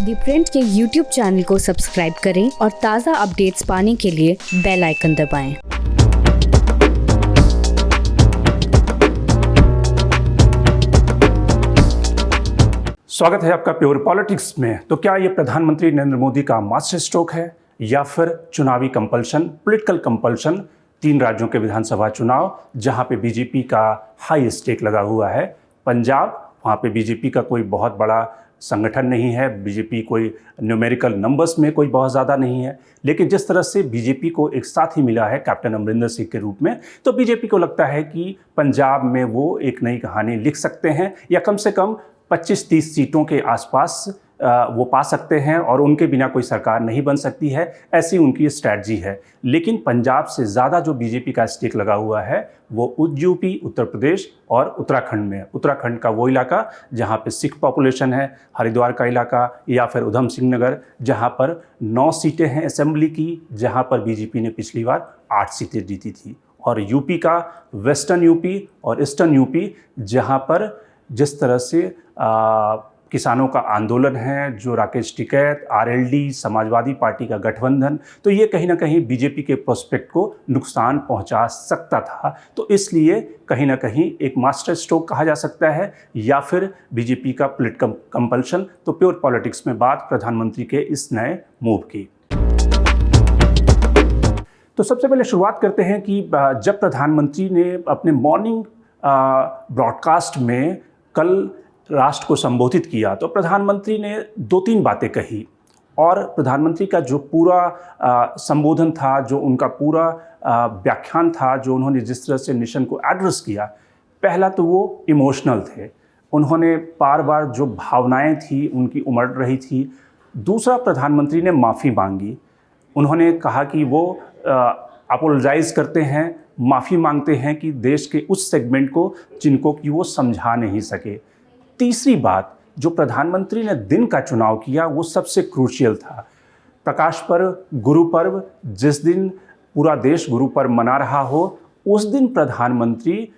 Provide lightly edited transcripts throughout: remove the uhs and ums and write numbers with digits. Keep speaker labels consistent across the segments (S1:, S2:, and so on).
S1: दी print के YouTube channel को subscribe करें और ताज़ा अपडेट्स पाने के लिए बेल आइकन दबाएं।
S2: स्वागत है आपका प्योर पॉलिटिक्स में। तो क्या ये प्रधानमंत्री नरेंद्र मोदी का मास्टर स्ट्रोक है या फिर चुनावी कंपल्शन, पॉलिटिकल कंपल्शन? 3 राज्यों के विधानसभा चुनाव जहां पे बीजेपी का हाई स्टेक लगा हुआ है। पंजाब, वहां पे बीजेपी का कोई बहुत बड़ा संगठन नहीं है, बीजेपी कोई न्यूमेरिकल नंबर्स में कोई बहुत ज़्यादा नहीं है, लेकिन जिस तरह से बीजेपी को एक साथी मिला है कैप्टन अमरिंदर सिंह के रूप में, तो बीजेपी को लगता है कि पंजाब में वो एक नई कहानी लिख सकते हैं या कम से कम 25-30 सीटों के आसपास वो पा सकते हैं और उनके बिना कोई सरकार नहीं बन सकती है, ऐसी उनकी स्ट्रैटेजी है। लेकिन पंजाब से ज़्यादा जो बीजेपी का स्टेक लगा हुआ है वो यूपी, उत्तर प्रदेश और उत्तराखंड में। उत्तराखंड का वो इलाका जहाँ पे सिख पॉपुलेशन है, हरिद्वार का इलाका या फिर उधम सिंह नगर जहाँ पर 9 सीटें हैं असेंबली की, जहाँ पर बीजेपी ने पिछली बार 8 सीटें जीती थी। और यूपी का वेस्टर्न यूपी और ईस्टर्न यूपी जहाँ पर जिस तरह से किसानों का आंदोलन है, जो राकेश टिकैत, आरएलडी, समाजवादी पार्टी का गठबंधन, तो ये कहीं ना कहीं बीजेपी के प्रोस्पेक्ट को नुकसान पहुंचा सकता था। तो इसलिए कहीं ना कहीं एक मास्टर स्ट्रोक कहा जा सकता है या फिर बीजेपी का पॉलिटिकल कंपल्शन। तो प्योर पॉलिटिक्स में बात प्रधानमंत्री के इस नए मूव की। तो सबसे पहले शुरुआत करते हैं कि जब प्रधानमंत्री ने अपने मॉर्निंग ब्रॉडकास्ट में कल राष्ट्र को संबोधित किया तो प्रधानमंत्री ने 2-3 बातें कही और प्रधानमंत्री का जो पूरा संबोधन था, जो उनका पूरा व्याख्यान था, जो उन्होंने जिस तरह से नेशन को एड्रेस किया, पहला तो वो इमोशनल थे। उन्होंने बार बार जो भावनाएं थी उनकी उमड़ रही थी। दूसरा, प्रधानमंत्री ने माफ़ी मांगी। उन्होंने कहा कि वो अपोलोजाइज़ करते हैं, माफ़ी मांगते हैं कि देश के उस सेगमेंट को जिनको कि वो समझा नहीं सके। तीसरी बात, जो प्रधानमंत्री ने दिन का चुनाव किया वो सबसे क्रूशियल था। प्रकाश पर्व, गुरु पर्व, जिस दिन पूरा देश गुरु पर्व मना रहा हो, उस दिन प्रधानमंत्री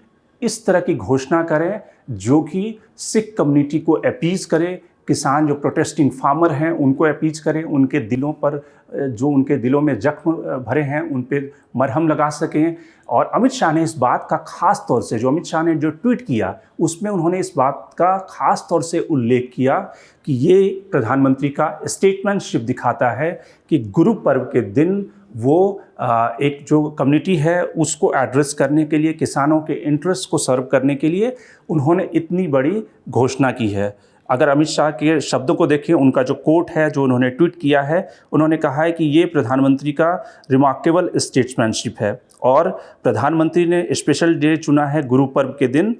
S2: इस तरह की घोषणा करें जो कि सिख कम्युनिटी को अपीज करे, किसान जो प्रोटेस्टिंग फार्मर हैं उनको अपीज करें, उनके दिलों पर जो उनके दिलों में जख्म भरे हैं उन पर मरहम लगा सकें। और अमित शाह ने इस बात का खास तौर से, जो अमित शाह ने जो ट्वीट किया उसमें उन्होंने इस बात का खास तौर से उल्लेख किया कि ये प्रधानमंत्री का स्टेटमेंटशिप दिखाता है कि गुरु पर्व के दिन वो एक जो कम्युनिटी है उसको एड्रेस करने के लिए, किसानों के इंटरेस्ट को सर्व करने के लिए उन्होंने इतनी बड़ी घोषणा की है। अगर अमित शाह के शब्दों को देखें, उनका जो कोट है जो उन्होंने ट्वीट किया है, उन्होंने कहा है कि ये प्रधानमंत्री का रिमार्केबल स्टेट्समैनशिप है और प्रधानमंत्री ने स्पेशल डे चुना है गुरु पर्व के दिन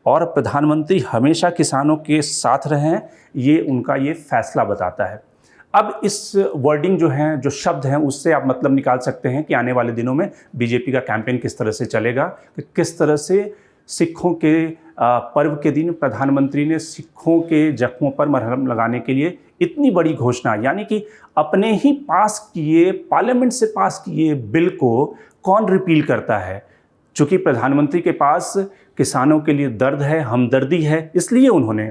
S2: और प्रधानमंत्री हमेशा किसानों के साथ रहें, ये उनका ये फैसला बताता है। अब इस वर्डिंग जो है, जो शब्द हैं, उससे आप मतलब निकाल सकते हैं कि आने वाले दिनों में बीजेपी का कैंपेन किस तरह से चलेगा, किस तरह से सिखों के पर्व के दिन प्रधानमंत्री ने सिखों के जख्मों पर मरहम लगाने के लिए इतनी बड़ी घोषणा, यानी कि अपने ही पास किए, पार्लियामेंट से पास किए बिल को कौन रिपील करता है। चूँकि प्रधानमंत्री के पास किसानों के लिए दर्द है, हमदर्दी है, इसलिए उन्होंने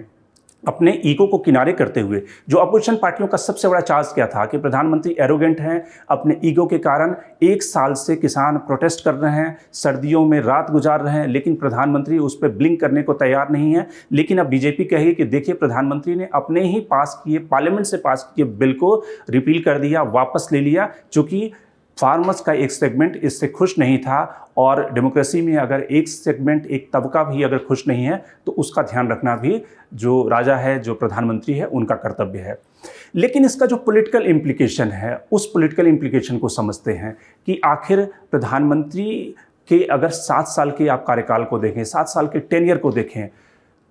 S2: अपने ईगो को किनारे करते हुए, जो अपोजिशन पार्टियों का सबसे बड़ा चार्ज क्या था कि प्रधानमंत्री एरोगेंट हैं, अपने ईगो के कारण 1 साल से किसान प्रोटेस्ट कर रहे हैं, सर्दियों में रात गुजार रहे हैं, लेकिन प्रधानमंत्री उस पर ब्लिंक करने को तैयार नहीं है। लेकिन अब बीजेपी कहेगी कि देखिए प्रधानमंत्री ने अपने ही पास किए, पार्लियामेंट से पास किए बिल को रिपील कर दिया, वापस ले लिया, चूँकि फार्मर्स का एक सेगमेंट इससे खुश नहीं था और डेमोक्रेसी में अगर एक सेगमेंट, एक तबका भी अगर खुश नहीं है तो उसका ध्यान रखना भी जो राजा है, जो प्रधानमंत्री है, उनका कर्तव्य है। लेकिन इसका जो पॉलिटिकल इम्प्लीकेशन है, उस पॉलिटिकल इम्प्लीकेशन को समझते हैं कि आखिर प्रधानमंत्री के अगर 7 साल के आप कार्यकाल को देखें, 7 साल के टेन्योर को देखें,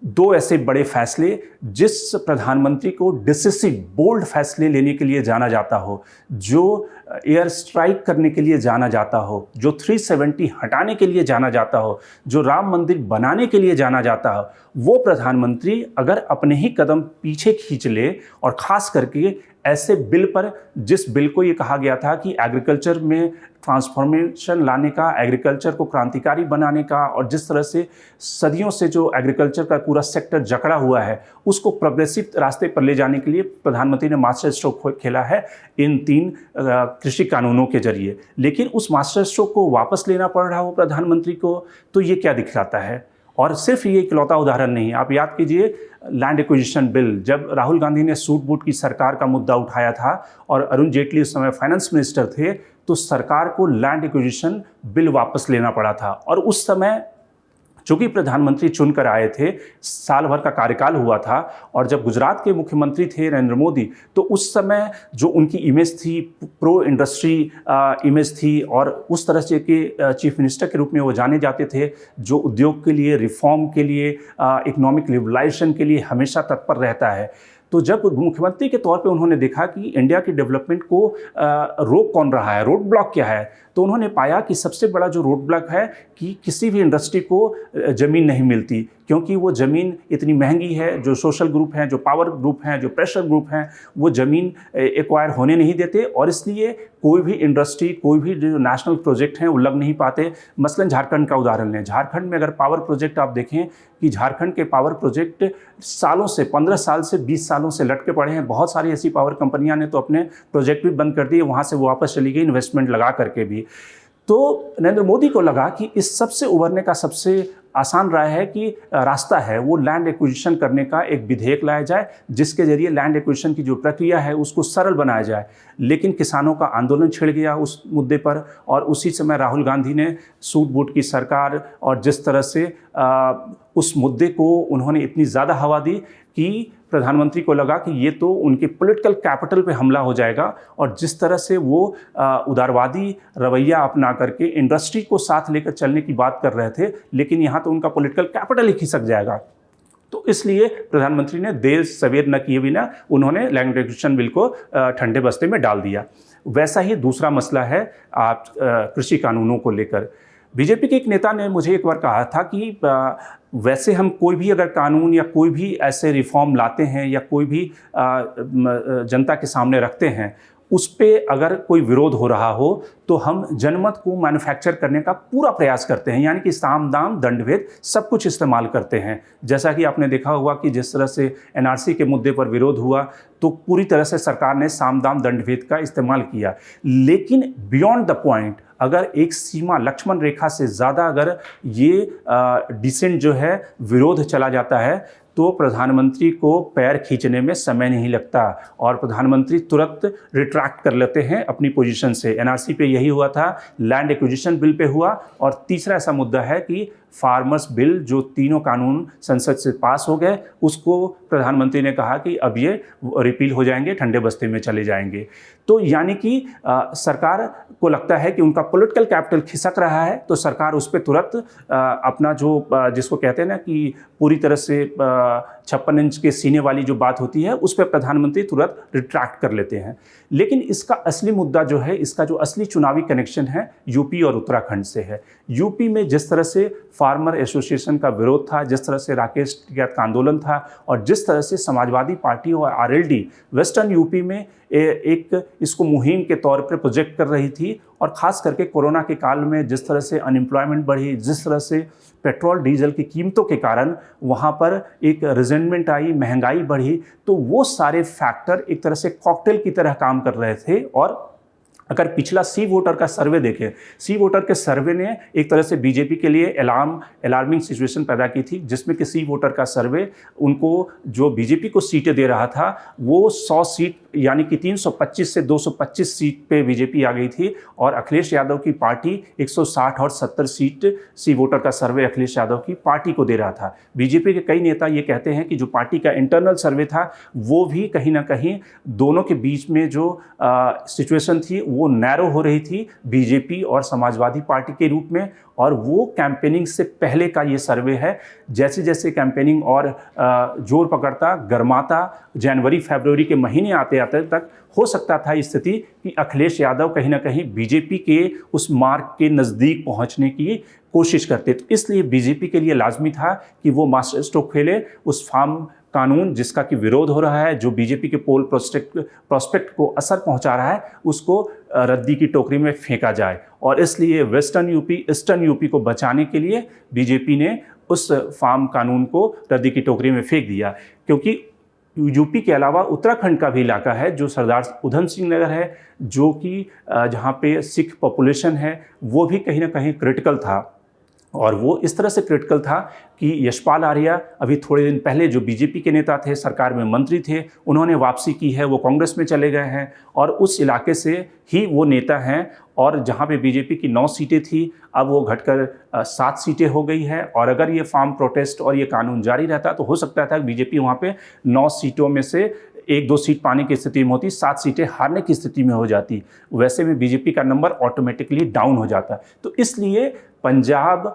S2: 2 ऐसे बड़े फैसले जिस प्रधानमंत्री को डिसिसिव, बोल्ड फैसले लेने के लिए जाना जाता हो, जो एयर स्ट्राइक करने के लिए जाना जाता हो, जो 370 हटाने के लिए जाना जाता हो, जो राम मंदिर बनाने के लिए जाना जाता हो, वो प्रधानमंत्री अगर अपने ही कदम पीछे खींच ले और ख़ास करके ऐसे बिल पर, जिस बिल को ये कहा गया था कि एग्रीकल्चर में ट्रांसफॉर्मेशन लाने का, एग्रीकल्चर को क्रांतिकारी बनाने का, और जिस तरह से सदियों से जो एग्रीकल्चर का पूरा सेक्टर जकड़ा हुआ है उसको प्रोग्रेसिव रास्ते पर ले जाने के लिए प्रधानमंत्री ने मास्टर स्ट्रोक खेला है इन 3 कृषि कानूनों के जरिए। लेकिन उस मास्टर स्ट्रोक को वापस लेना पड़ रहा हो प्रधानमंत्री को, तो ये क्या दिखलाता है? और सिर्फ ये इकलौता उदाहरण नहीं है। आप याद कीजिए लैंड एक्विजिशन बिल, जब राहुल गांधी ने सूट बूट की सरकार का मुद्दा उठाया था और अरुण जेटली उस समय फाइनेंस मिनिस्टर थे, तो सरकार को लैंड एक्विजिशन बिल वापस लेना पड़ा था। और उस समय चूंकि प्रधानमंत्री चुनकर आए थे, साल भर का कार्यकाल हुआ था, और जब गुजरात के मुख्यमंत्री थे नरेंद्र मोदी, तो उस समय जो उनकी इमेज थी, प्रो इंडस्ट्री इमेज थी, और उस तरह से कि चीफ मिनिस्टर के रूप में वो जाने जाते थे जो उद्योग के लिए, रिफॉर्म के लिए, इकोनॉमिक लिबरलाइजेशन के लिए हमेशा तत्पर रहता है। तो जब मुख्यमंत्री के तौर पे उन्होंने देखा कि इंडिया की डेवलपमेंट को रोक कौन रहा है, रोड ब्लॉक क्या है, तो उन्होंने पाया कि सबसे बड़ा जो रोड ब्लॉक है कि किसी भी इंडस्ट्री को ज़मीन नहीं मिलती, क्योंकि वो ज़मीन इतनी महंगी है। जो सोशल ग्रुप हैं, जो पावर ग्रुप हैं, जो प्रेशर ग्रुप हैं, वो ज़मीन एक्वायर होने नहीं देते, और इसलिए कोई भी इंडस्ट्री, कोई भी जो नेशनल प्रोजेक्ट हैं वो लग नहीं पाते। मसलन झारखंड का उदाहरण लें। झारखंड में अगर पावर प्रोजेक्ट आप देखें कि झारखंड के पावर प्रोजेक्ट सालों से, 15 साल से 20 सालों से लटके पड़े हैं। बहुत सारी ऐसी पावर कंपनियां ने तो अपने प्रोजेक्ट भी बंद कर दिए, वहाँ से वो वापस चली गई इन्वेस्टमेंट लगा करके भी। तो नरेंद्र मोदी को लगा कि इस सबसे उभरने का सबसे आसान राय है कि रास्ता है वो लैंड एक्विजिशन करने का एक विधेयक लाया जाए, जिसके जरिए लैंड एक्विजिशन की जो प्रक्रिया है उसको सरल बनाया जाए। लेकिन किसानों का आंदोलन छिड़ गया उस मुद्दे पर, और उसी समय राहुल गांधी ने सूट बूट की सरकार, और जिस तरह से उस मुद्दे को उन्होंने इतनी ज़्यादा हवा दी कि प्रधानमंत्री को लगा कि ये तो उनके पॉलिटिकल कैपिटल पे हमला हो जाएगा, और जिस तरह से वो उदारवादी रवैया अपना करके इंडस्ट्री को साथ लेकर चलने की बात कर रहे थे, लेकिन यहाँ तो उनका पॉलिटिकल कैपिटल ही खिसक जाएगा। तो इसलिए प्रधानमंत्री ने देर सवेर न किए बिना उन्होंने लैंड एक्विजिशन बिल को ठंडे बस्ते में डाल दिया। वैसा ही दूसरा मसला है कृषि कानूनों को लेकर। बीजेपी के एक नेता ने मुझे एक बार कहा था कि वैसे हम कोई भी अगर कानून या कोई भी ऐसे रिफॉर्म लाते हैं या कोई भी जनता के सामने रखते हैं, उस पे अगर कोई विरोध हो रहा हो तो हम जनमत को मैन्युफैक्चर करने का पूरा प्रयास करते हैं, यानी कि साम दाम दंडभेद सब कुछ इस्तेमाल करते हैं। जैसा कि आपने देखा होगा कि जिस तरह से एनआरसी के मुद्दे पर विरोध हुआ तो पूरी तरह से सरकार ने साम दाम दंडभेद का इस्तेमाल किया। लेकिन बियॉन्ड द पॉइंट, अगर एक सीमा लक्ष्मण रेखा से ज़्यादा अगर ये डिसेंट जो है विरोध चला जाता है तो प्रधानमंत्री को पैर खींचने में समय नहीं लगता, और प्रधानमंत्री तुरंत रिट्रैक्ट कर लेते हैं अपनी पोजीशन से। एनआरसी पे यही हुआ था, लैंड एक्विजिशन बिल पे हुआ, और तीसरा ऐसा मुद्दा है कि फार्मर्स बिल, जो तीनों कानून संसद से पास हो गए, उसको प्रधानमंत्री ने कहा कि अब ये रिपील हो जाएंगे, ठंडे बस्ते में चले जाएंगे। तो यानी कि सरकार को लगता है कि उनका पॉलिटिकल कैपिटल खिसक रहा है, तो सरकार उस पर तुरंत अपना जो जिसको कहते हैं ना कि पूरी तरह से 56 इंच के सीने वाली जो बात होती है, उस पर प्रधानमंत्री तुरंत रिट्रैक्ट कर लेते हैं। लेकिन इसका असली मुद्दा जो है, इसका जो असली चुनावी कनेक्शन है, यूपी और उत्तराखंड से है। यूपी में जिस तरह से फार्मर एसोसिएशन का विरोध था, जिस तरह से राकेश टिकैत का आंदोलन था, और जिस तरह से समाजवादी पार्टी और आरएलडी वेस्टर्न यूपी में एक इसको मुहिम के तौर पर प्रोजेक्ट कर रही थी, और ख़ास करके कोरोना के काल में जिस तरह से अनएम्प्लॉयमेंट बढ़ी, जिस तरह से पेट्रोल डीजल की कीमतों के कारण वहाँ पर एक रिजेंटमेंट आई, महंगाई बढ़ी, तो वो सारे फैक्टर एक तरह से कॉकटेल की तरह काम कर रहे थे। और अगर पिछला सी वोटर का सर्वे देखें, सी वोटर के सर्वे ने एक तरह से बीजेपी के लिए अलार्मिंग सिचुएशन पैदा की थी, जिसमें कि सी वोटर का सर्वे उनको जो बीजेपी को सीटें दे रहा था वो 100 सीट यानी कि 325 से 225 सीट पे बीजेपी आ गई थी, और अखिलेश यादव की पार्टी 160 और 70 सीट सी वोटर का सर्वे अखिलेश यादव की पार्टी को दे रहा था। बीजेपी के कई नेता ये कहते हैं कि जो पार्टी का इंटरनल सर्वे था वो भी कहीं ना कहीं दोनों के बीच में जो सिचुएशन थी वो नैरो हो रही थी बीजेपी और समाजवादी पार्टी के रूप में। और वो कैंपेनिंग से पहले का ये सर्वे है। जैसे जैसे कैंपेनिंग और जोर पकड़ता, गर्माता, जनवरी फरवरी के महीने आते आते तक हो सकता था स्थिति कि अखिलेश यादव कहीं ना कहीं बीजेपी के उस मार्ग के नज़दीक पहुंचने की कोशिश करते। तो इसलिए बीजेपी के लिए लाजमी था कि वो मास्टर स्ट्रोक खेले, उस फार्म कानून जिसका कि विरोध हो रहा है, जो बीजेपी के पोल प्रोस्पेक्ट को असर पहुंचा रहा है, उसको रद्दी की टोकरी में फेंका जाए। और इसलिए वेस्टर्न यूपी, ईस्टर्न यूपी को बचाने के लिए बीजेपी ने उस फार्म कानून को रद्दी की टोकरी में फेंक दिया। क्योंकि यूपी के अलावा उत्तराखंड का भी इलाका है जो सरदार उधम सिंह नगर है, जो कि जहाँ पे सिख पॉपुलेशन है, वो भी कहीं ना कहीं क्रिटिकल था। और वो इस तरह से क्रिटिकल था कि यशपाल आर्या अभी थोड़े दिन पहले जो बीजेपी के नेता थे, सरकार में मंत्री थे, उन्होंने वापसी की है, वो कांग्रेस में चले गए हैं और उस इलाके से ही वो नेता हैं। और जहाँ पे बीजेपी की 9 सीटें थी, अब वो घटकर 7 सीटें हो गई है। और अगर ये फार्म प्रोटेस्ट और ये कानून जारी रहता तो हो सकता था कि बीजेपी वहाँ पे 9 सीटों में से 1-2 सीट पाने की स्थिति में होती, 7 सीटें हारने की स्थिति में हो जाती। वैसे में बीजेपी का नंबर ऑटोमेटिकली डाउन हो जाता। तो इसलिए पंजाब,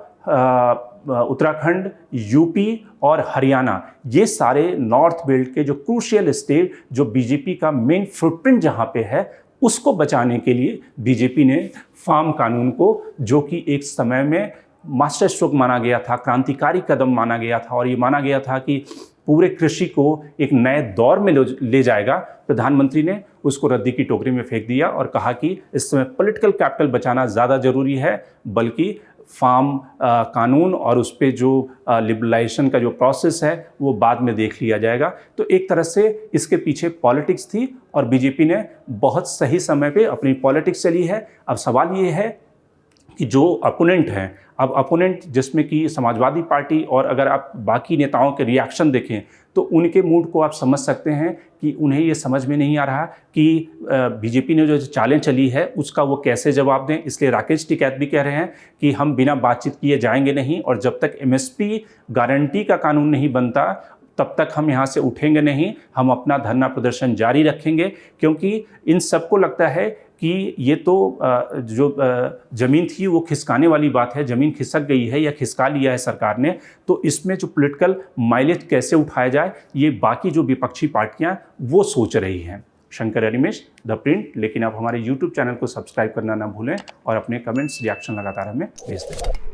S2: उत्तराखंड, यूपी और हरियाणा, ये सारे नॉर्थ बेल्ट के जो क्रूशियल स्टेट, जो बीजेपी का मेन फुटप्रिंट जहाँ पे है, उसको बचाने के लिए बीजेपी ने फार्म कानून को, जो कि एक समय में मास्टर स्ट्रोक माना गया था, क्रांतिकारी कदम माना गया था और ये माना गया था कि पूरे कृषि को एक नए दौर में ले जाएगा, प्रधानमंत्री ने उसको रद्दी की टोकरी में फेंक दिया और कहा कि इस समय पॉलिटिकल कैपिटल बचाना ज़्यादा ज़रूरी है, बल्कि फार्म कानून और उस पर जो लिबरलाइजेशन का जो प्रोसेस है वो बाद में देख लिया जाएगा। तो एक तरह से इसके पीछे पॉलिटिक्स थी और बीजेपी ने बहुत सही समय पे अपनी पॉलिटिक्स चली है। अब सवाल ये है कि जो अपोनेंट हैं, अब अपोनेंट जिसमें कि समाजवादी पार्टी, और अगर आप बाकी नेताओं के रिएक्शन देखें तो उनके मूड को आप समझ सकते हैं कि उन्हें ये समझ में नहीं आ रहा कि बीजेपी ने जो चालें चली है उसका वो कैसे जवाब दें। इसलिए राकेश टिकैत भी कह रहे हैं कि हम बिना बातचीत किए जाएंगे नहीं, और जब तक एमएसपी गारंटी का कानून नहीं बनता तब तक हम यहाँ से उठेंगे नहीं, हम अपना धरना प्रदर्शन जारी रखेंगे। क्योंकि इन सबको लगता है कि ये तो जो ज़मीन थी वो खिसकाने वाली बात है, ज़मीन खिसक गई है या खिसका लिया है सरकार ने, तो इसमें जो पॉलिटिकल माइलेज कैसे उठाया जाए, ये बाकी जो विपक्षी पार्टियां वो सोच रही हैं। Shankar Arimesh, the Print. लेकिन आप हमारे YouTube चैनल को सब्सक्राइब करना ना भूलें और अपने कमेंट्स, रिएक्शन लगातार हमें भेज दें।